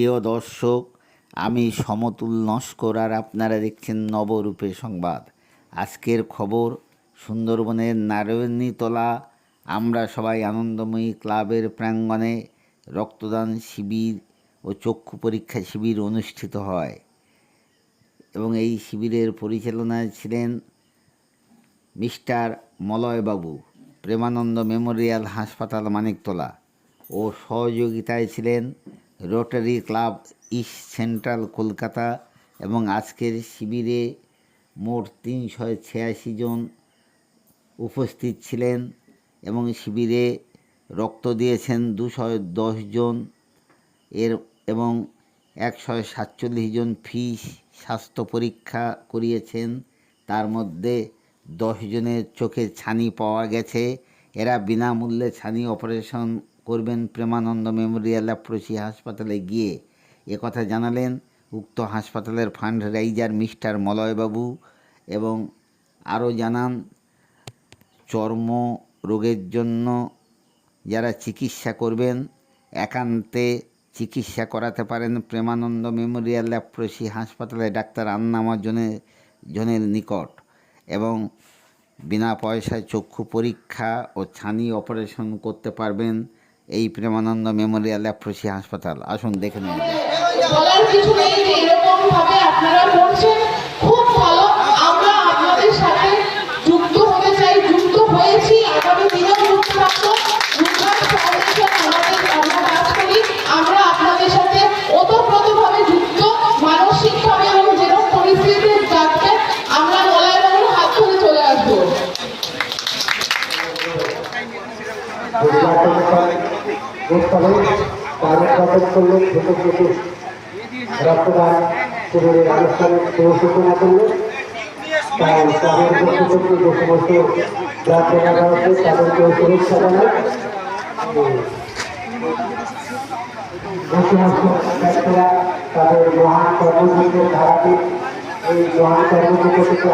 প্রিয় দর্শক, আমি সমতুল নস্কর আর আপনারা দেখছেন নবরূপে সংবাদ। আজকের খবর, সুন্দরবনের নারায়ণীতলা আমরা সবাই আনন্দময়ী ক্লাবের প্রাঙ্গণে রক্তদান শিবির ও চক্ষু পরীক্ষা শিবির অনুষ্ঠিত হয় এবং এই শিবিরের পরিচালনায় ছিলেন মিস্টার মলয়বাবু, প্রেমানন্দ মেমোরিয়াল হাসপাতাল, মানিকতলা, ও সহযোগিতায় ছিলেন rotary club east central, Kolkata. এবং আজকের শিবিরে মোট 386 জন উপস্থিত ছিলেন এবং শিবিরে রক্ত দিয়েছেন 210 জন এবং 147 জন ফ্রি স্বাস্থ্য পরীক্ষা করিয়েছেন। তার মধ্যে 10 জনের চোখে ছানি পাওয়া গেছে। এরা বিনামূল্যে ছানি অপারেশন করবেন প্রেমানন্দ মেমোরিয়াল ল্যাপ্রোসি হাসপাতালে গিয়ে, একথা জানালেন উক্ত হাসপাতালের ফান্ড রাইজার মিস্টার মলয়বাবু। এবং আরও জানান, চর্ম রোগের জন্য যারা চিকিৎসা করবেন একান্তে চিকিৎসা করাতে পারেন প্রেমানন্দ মেমোরিয়াল ল্যাপ্রোসি হাসপাতালে ডাক্তার আন্নামা জনের নিকট, এবং বিনা পয়সায় চক্ষু পরীক্ষা ও ছানি অপারেশন করতে পারবেন এই প্রেমানন্দ মেমোরিয়াল ল্যাপ্রোসি হাসপাতাল। আসুন দেখে নেওয়া যাক। বলার কিছু নেই যে এরকম ভাবে আপনারা করছেন, খুব ভালো। আমরা আপনাদের সাথে যুক্ত হতে চাই, যুক্ত হয়েছি, আগামী দিনেও যুক্ত থাকবো। আমরা কাজ করি, আমরা আপনাদের সাথে ওতপ্রোতভাবে যুক্ত, মানসিকভাবে, এবং যেরকম পরিস্থিতি যাচ্ছে আমরা মলয়বাবুর হাত ধরে চলে আসবো। রক্তদান শিবিরের আনুষ্ঠানিক সূচনা করল। তাই তাদের পক্ষ থেকে যে সমস্ত প্রার্থনা রয়েছে তাদেরকে শুভেচ্ছা জানাই। যে সমস্ত ব্যক্তিরা তাদের মহান কর্মসূচির ধারাকে এই মহান কর্মসূচি থেকে